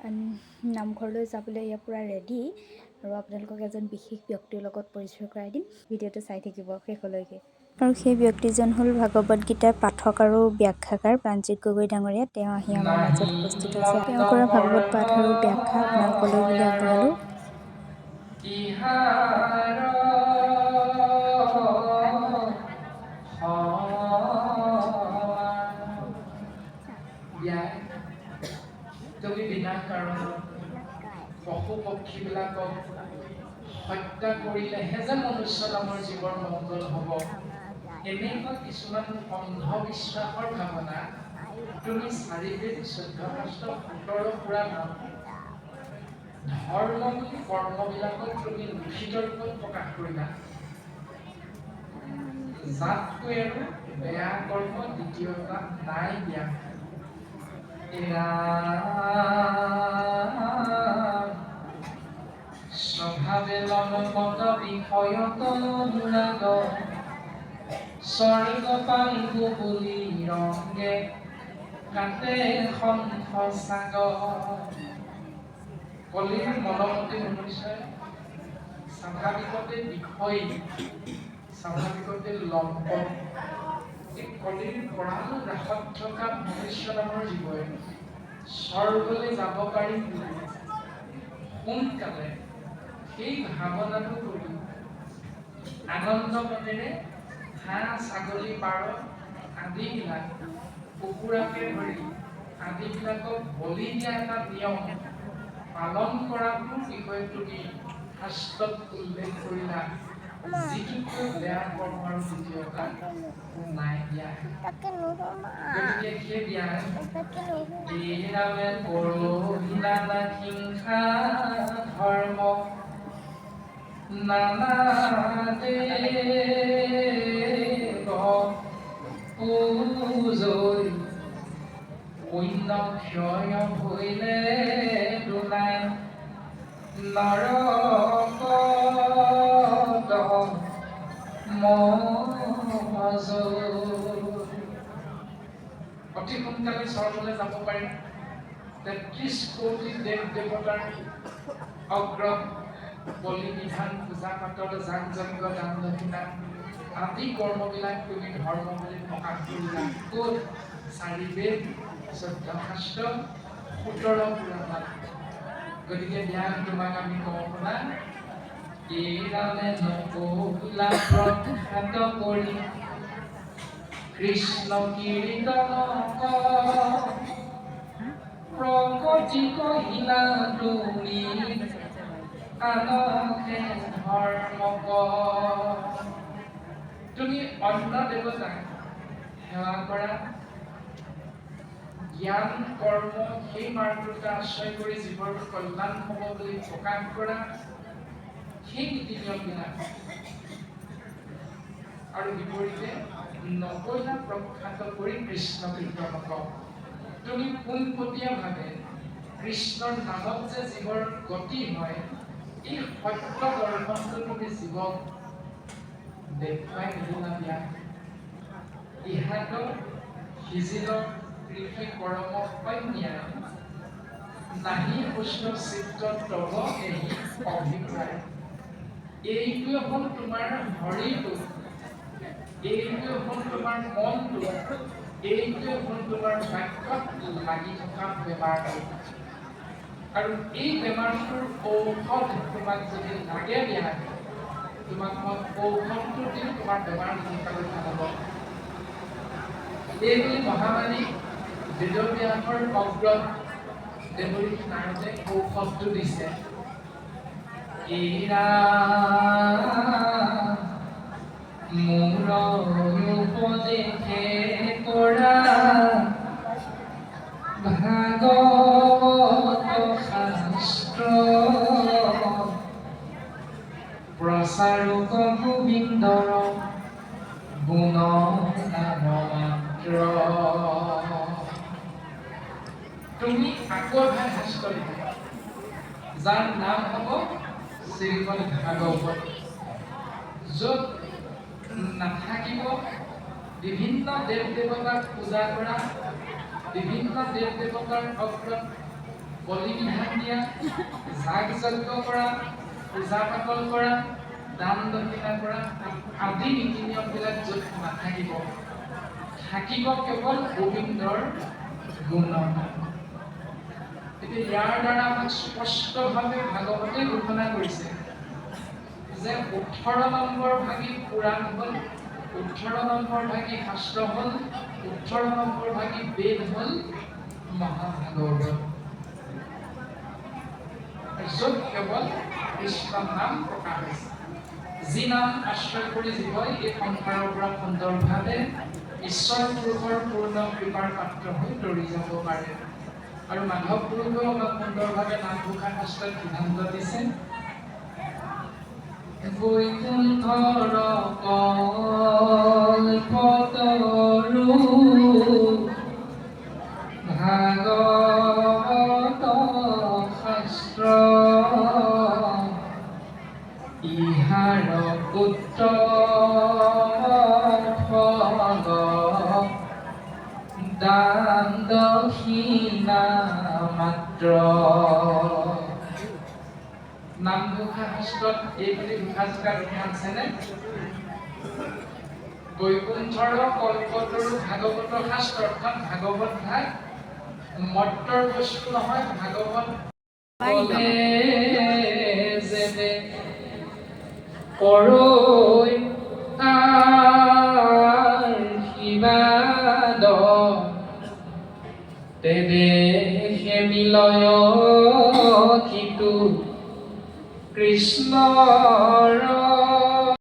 নামঘৰলৈ যাবলৈ ইয়াৰ পৰা ৰেডি আৰু আপোনালোকক এজন বিশেষ ব্যক্তিৰ লগত পৰিচয় কৰাই দিম। ভিডিঅ'টো চাই থাকিব শেষলৈকে। আৰু সেই ব্যক্তিজন হ'ল ভাগৱত গীতাৰ পাঠক আৰু ব্যাখ্যাকাৰ প্ৰাণজিৎ গগৈ ডাঙৰীয়া। তেওঁ আহি আমাৰ মাজত উপস্থিত হৈছে। তেওঁ কৰা ভাগৱত পাঠ আৰু ব্যাখ্যা আপোনালোকলৈ বুলি আগবঢ়ালোঁ। তুমি বিনা কাৰণত পশু পক্ষীবিলাকক হত্যা কৰিলেহে যে মনুষ্য নামৰ জীৱৰ মংগল হ'ব, এনেকুৱা কিছুমান অন্ধবিশ্বাসৰ ভাৱনা তুমি 4 বেদ 14 শাস্ত্ৰ 17 পুৰাণ ধৰ্ম বুলি কৰ্মবিলাকত তুমি লিখিত ৰূপত প্ৰকাশ কৰিলা। জাতকৈ আৰু বেয়া কৰ্ম দ্বিতীয়তা নাই দিয়া। স্বভাৱে লনপত বিষয়ত অনুৰাগ স্বৰ্গ পাইব বুলি ৰংগে কাটে শংখ সাগৰ। কলিৰ মনমতি মনুষ্যই স্বাভাৱিকতে বিষয়, স্বাভাৱিকতে লম্পট। এই কলিৰ ভঁৰাল ৰাসত থকা মনুষ্য নামৰ জীৱই স্বৰ্গলৈ যাব পাৰিম বুলি সোনকালে সেই ভাৱনাটো কৰি আনন্দ মনেৰে হাঁহ ছাগলী পাৰ আদিবিলাক কুকুৰাকে ধৰি আদিবিলাকক বলি দিয়া এটা নিয়ম পালন কৰাটোৰ বিষয়ে তুমি শাস্ত্ৰত উল্লেখ কৰিলা, যিটোতকৈ বেয়া কৰ্ম আৰু দ্বিতীয়তা নাই দিয়া। গতিকে সেই বিয়াৰ এইৰামে পৰহিলা হিংসা ধৰ্ম নানা দেৱ পূজৈ পুণ্য ক্ষয় ভৈলে দুনাই নৰকত অতি সোনকালে স্বৰ্গলৈ যাব পাৰিম। 33 কোটি দেৱ দেৱতাৰ অগ্ৰত বলি বিধান পূজা পাতল যাগ যজ্ঞ দান দক্ষিণা আদি কৰ্মবিলাক তুমি ধৰ্ম বুলি প্ৰকাশ কৰিলা। ক'ত? 4 বেদ 14 শাস্ত্ৰ 17 পুৰাণ। গতিকে ধ্যান তোমাক আমি কওঁ শুনা, এইৰামে নকলা প্ৰখ্যাত কৰি কৃষ্ণ কীৰ্তন প্ৰকটি কহিলা তুমি আনহে ধৰ্ম। তুমি অন্য দেৱতাক সেৱা কৰা, জ্ঞান কৰ্ম সেই মাৰ্গটোতে আশ্ৰয় কৰি জীৱৰ কল্যাণ হ'ব বুলি প্ৰকাশ কৰা সেই নীতি নিয়মবিলাক আৰু বিপৰীতে নকলা প্ৰখ্যাত কৰি কৃষ্ণ কীৰ্তনক তুমি পোনপটীয়াভাৱে কৃষ্ণৰ নামত যে জীৱৰ গতি হয়, এই সত্য দৰ্শনটো তুমি জীৱক দেখুৱাই নিদিলা দিয়া। ইহাতক সিজিলক কৃষি কৰ্ম কন্যাই নাহি পুষ্ট চিত্ত তব এই অভিপ্ৰায়। এইটোৱে হ'ল তোমাৰ হৰিটো, এইটোৱে হ'ল তোমাৰ মনটো, এইটোৱে হ'ল তোমাৰ বাক্যত লাগি থকা বেমাৰটো। আৰু এই বেমাৰটোৰ ঔষধ তোমাক যদি লাগে দিয়া, তোমাক মই ঔষধটো দিম, তোমাৰ বেমাৰ সোনকালে ভাল হ'ব। এইবুলি মহামাৰী বেদব্যাসৰ অগ্ৰত দেৱৰী নাৰদে ঔষধটো দিছে। এইৰা মোৰ উপদেশে কৰা ভাগৱত শাস্ত্ৰ প্ৰচাৰক গোবিন্দৰ গুণ নাম মাত্ৰ। তুমি আকৌ এবাৰ শাস্ত্ৰ লিখা, যাৰ নাম হ'ব শ্ৰীমদ ভাগৱত, য'ত নাথাকিব বিভিন্ন দেৱ দেৱতাক পূজা কৰা, বিভিন্ন দেৱ দেৱতাৰ অগ্ৰত বলি বিধান দিয়া, যাগ যজ্ঞ কৰা, পূজা পাতল কৰা, দান দক্ষিণা কৰা আদি নীতি নিয়মবিলাক য'ত নাথাকিব, থাকিব কেৱল গোবিন্দৰ গুণগান। এতিয়া ইয়াৰ দ্বাৰা আমাক স্পষ্টভাৱে ভাগৱতে ঘোষণা কৰিছে যে 18 নম্বৰ ভাগী পুৰাণ হ'ল, 18 নম্বৰ ভাগী শাস্ত্ৰ হ'ল, 18 নম্বৰ ভাগী বেদ হ'ল মহাভাগৱত, য'ত কেৱল কৃষ্ণ নাম প্ৰকাশ হৈছে। যি নাম আশ্ৰয় কৰি জীৱই এই সংসাৰৰ পৰা সুন্দৰভাৱে ঈশ্বৰ পুৰুষৰ পূৰ্ণ কৃপাৰ পাত্ৰ হৈ তৰি যাব পাৰে। আৰু মাধৱ পুৰুষেও আমাক সুন্দৰভাৱে নামঘোষা শাস্ত্ৰত সিদ্ধান্ত দিছে, বৈকুণ্ঠৰ কল্পতৰু ভাগৱত শাস্ত্ৰ, ইহাৰ উত্তম ফল দান দক্ষিণা মাত্ৰ। নামঘোষা শাস্ত্ৰত এই বুলি ঘোষা আছেনে? বৈকুণ্ঠৰ কল্পতৰু ভাগৱত শাস্ত্ৰ, অৰ্থাৎ ভাগৱত ভাগ মৰ্তৰ বস্তু নহয়। ভাগৱত বলে যেনে কৰৈ আশীৰ্বাদ, তেনে মিলয় কিটো কৃষ্ণৰ